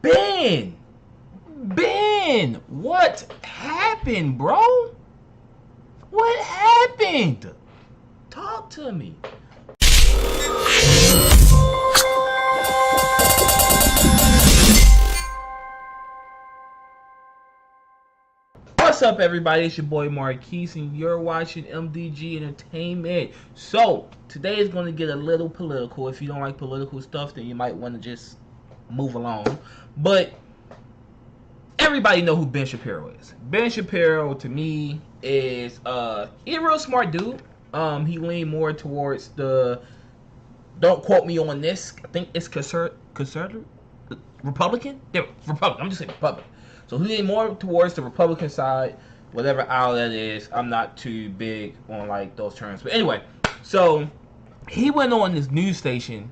Ben, what happened, bro? What happened? Talk to me. What's up, everybody? It's your boy Marquise, and you're watching MDG Entertainment. So, today is going to get a little political. If you don't like political stuff, then you might want to just move along. But everybody know who Ben Shapiro is. Ben Shapiro, to me, is he's a real smart dude. He leaned more towards the, don't quote me on this, I think it's conservative, Republican? Yeah, Republican. I'm just saying Republican. So he leaned more towards the Republican side, whatever aisle that is. I'm not too big on like those terms. But anyway, so he went on this news station,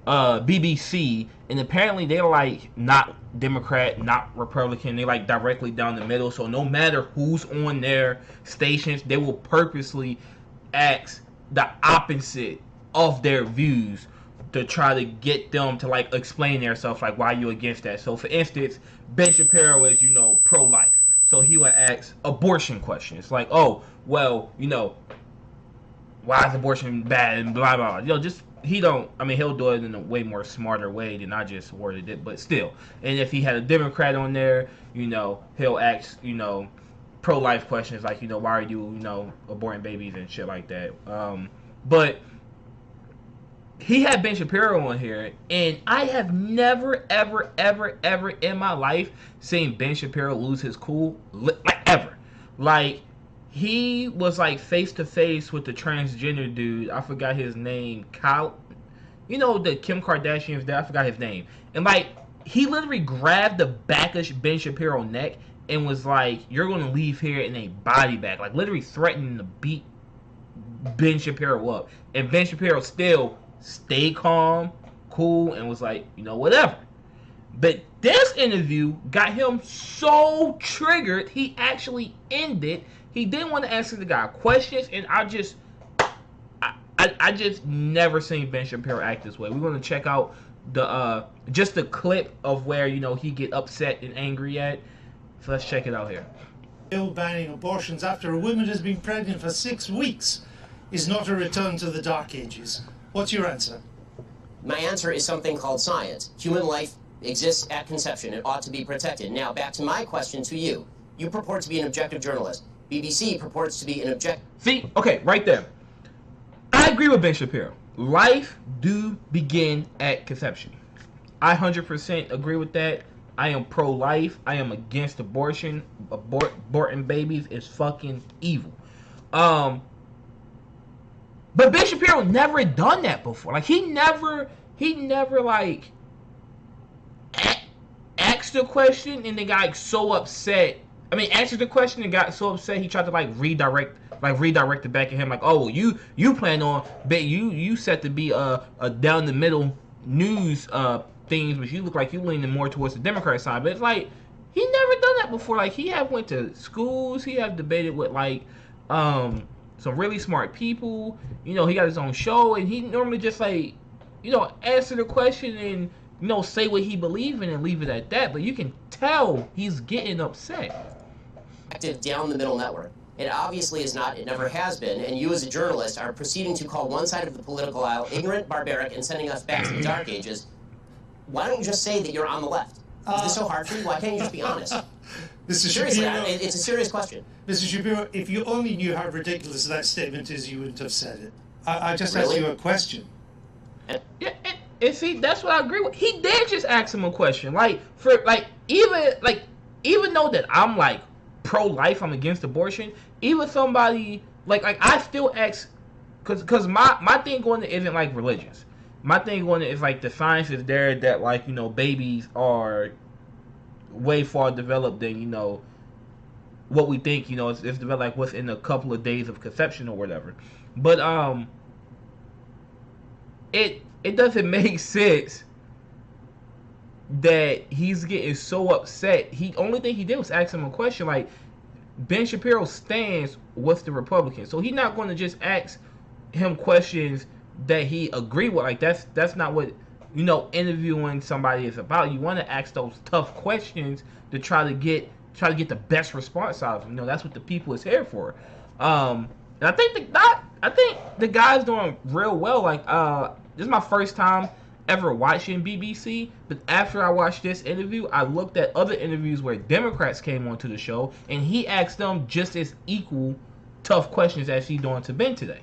BBC, and apparently they're like not Democrat, not Republican. They like directly down the middle. So no matter who's on their stations, they will purposely ask the opposite of their views to try to get them to like explain themselves, like why you against that. So for instance, Ben Shapiro is, pro-life. So he would ask abortion questions like, oh, well, why is abortion bad and blah blah blah. He'll do it in a way more smarter way than I just worded it, but still. And if he had a Democrat on there, he'll ask, pro-life questions like, why are you, aborting babies and shit like that. But he had Ben Shapiro on here, and I have never, ever, ever, ever in my life seen Ben Shapiro lose his cool, like ever. Like, he was like face to face with the transgender dude. I forgot his name. Kyle, the Kim Kardashian's dad. I forgot his name. And like, he literally grabbed the back of Ben Shapiro's neck and was like, "You're gonna leave here in a body bag." Like, literally threatening to beat Ben Shapiro up. And Ben Shapiro still stayed calm, cool, and was like, whatever. But this interview got him so triggered, he actually ended. He didn't want to answer the guy questions, and I just never seen Ben Shapiro act this way. We're gonna check out the just the clip of where he get upset and angry at. So let's check it out here. Bill banning abortions after a woman has been pregnant for 6 weeks is not a return to the Dark Ages. What's your answer? My answer is something called science. Human life exists at conception. It ought to be protected. Now, back to my question to you. You purport to be an objective journalist. BBC purports to be an objective... See? Okay, right there. I agree with Ben Shapiro. Life do begin at conception. I 100% agree with that. I am pro-life. I am against abortion. Aborting babies is fucking evil. But Ben Shapiro never done that before. Like, he never like asked the question and then got like so upset. I mean, answered the question and got so upset he tried to like redirect it back at him. Like, oh, you plan on you set to be a down the middle news things, but you look like you leaning more towards the Democrat side. But it's like he never done that before. Like, he have went to schools. He have debated with like some really smart people. He got his own show, and he normally just like, answer the question and, say what he believes in and leave it at that. But you can tell he's getting upset. Down the middle network. It obviously is not, it never has been, and you as a journalist are proceeding to call one side of the political aisle ignorant, barbaric, and sending us back to the Dark Ages. Why don't you just say that you're on the left? Is this so hard for you? Why can't you just be honest? Seriously, it's a serious question. Mr. Shapiro, if you only knew how ridiculous that statement is, you wouldn't have said it. I just Really? asked you a question. Yeah, and see, that's what I agree with. He did just ask him a question. Like, for like even though that I'm like pro-life, I'm against abortion. Even somebody like I still ask, because my thing going to isn't like religious. My thing going to is like the science is there that like babies are way far developed than what we think. It's developed like within a couple of days of conception or whatever. But it doesn't make sense that he's getting so upset. Only thing he did was ask him a question. Like, Ben Shapiro stands with the Republicans, so he's not going to just ask him questions that he agree with. Like, that's not what interviewing somebody is about. You want to ask those tough questions to try to get the best response out of them. That's what the people is here for. And I think the guy's doing real well. Like, this is my first time ever watching BBC, but after I watched this interview, I looked at other interviews where Democrats came onto the show, and he asked them just as equal tough questions as he's doing to Ben today.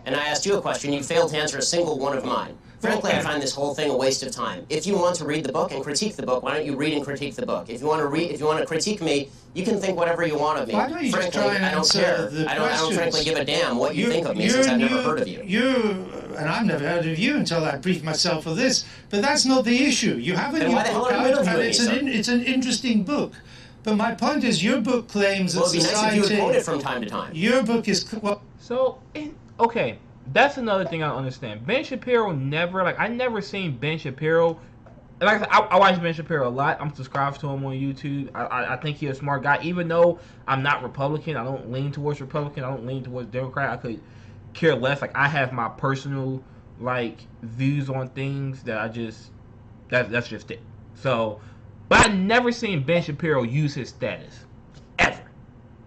And I asked you a question, you failed to answer a single one of mine. Frankly, I find this whole thing a waste of time. If you want to read the book and critique the book, why don't you read and critique the book? If you want to critique me, you can think whatever you want of me. Why don't you frankly, just try and I don't care. I don't frankly give a damn what you think of me since I've never heard of you. And I've never heard of you until I briefed myself for this. But that's not the issue. You have a new book out, and it's an interesting book. But my point is, your book claims that society... Well, it'd be nice if you would quote it from time to time. Your book is... Well, okay, that's another thing I don't understand. Ben Shapiro never, I never seen Ben Shapiro. Like I watch Ben Shapiro a lot. I'm subscribed to him on YouTube. I think he's a smart guy. Even though I'm not Republican, I don't lean towards Republican. I don't lean towards Democrat. I could care less. Like, I have my personal views on things that that's just it. So, but I never seen Ben Shapiro use his status ever.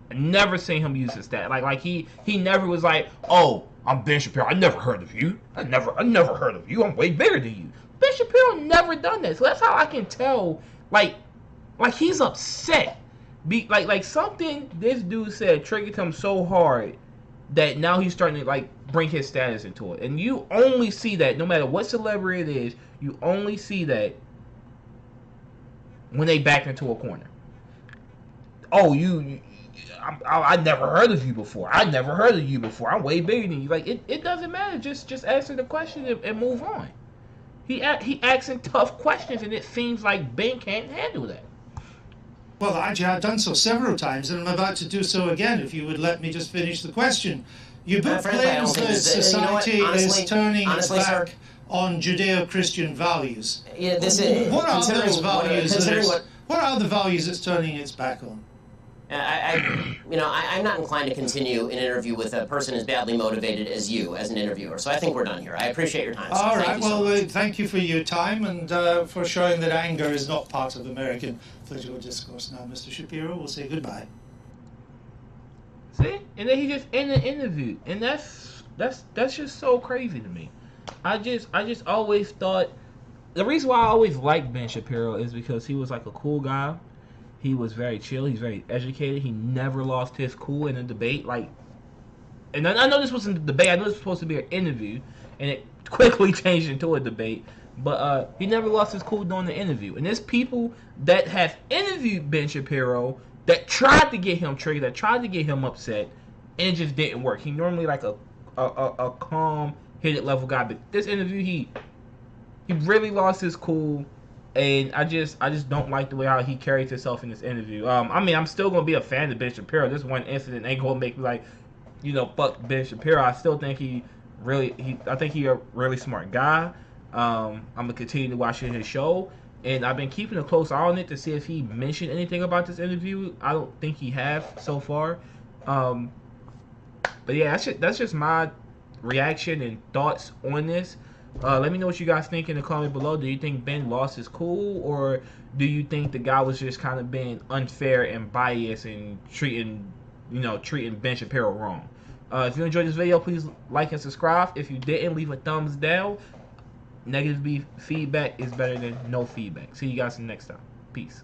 I never seen him use his status. Like he never was like, oh, I'm Ben Shapiro. I never heard of you. I never heard of you. I'm way bigger than you. Ben Shapiro never done that. So that's how I can tell, like he's upset. Like something this dude said triggered him so hard that now he's starting to bring his status into it. And you only see that, no matter what celebrity it is, you only see that when they back into a corner. Oh, I never heard of you before. I never heard of you before. I'm way bigger than you. It doesn't matter. Just answer the question and move on. He asking tough questions, and it seems like Ben can't handle that. Well, actually, I've done so several times, and I'm about to do so again, if you would let me just finish the question. Your book claims that society is turning its back on Judeo-Christian values. Yeah, what are those values? What are the values it's turning its back on? I'm not inclined to continue an interview with a person as badly motivated as you, as an interviewer. So I think we're done here. I appreciate your time. All right. Well, thank you for your time and for showing that anger is not part of American political discourse. Now, Mr. Shapiro, we'll say goodbye. See, and then he just ended the interview, and that's just so crazy to me. I just always thought, the reason why I always liked Ben Shapiro is because he was like a cool guy. He was very chill. He's very educated. He never lost his cool in a debate. And I know this wasn't a debate. I know this was supposed to be an interview, and it quickly changed into a debate. But he never lost his cool during the interview. And there's people that have interviewed Ben Shapiro that tried to get him triggered, that tried to get him upset, and it just didn't work. He normally a calm, headed level guy, but this interview he really lost his cool. And I just don't like the way how he carries himself in this interview. I'm still gonna be a fan of Ben Shapiro. This one incident ain't gonna make me fuck Ben Shapiro. I still think I think he a really smart guy. I'm gonna continue to watch his show, and I've been keeping a close eye on it to see if he mentioned anything about this interview. I don't think he have so far. But yeah, that's just my reaction and thoughts on this. Let me know what you guys think in the comment below. Do you think Ben lost his cool, or do you think the guy was just kind of being unfair and biased and treating Ben Shapiro wrong? If you enjoyed this video, please like and subscribe. If you didn't, leave a thumbs down. Negative feedback is better than no feedback. See you guys next time. Peace.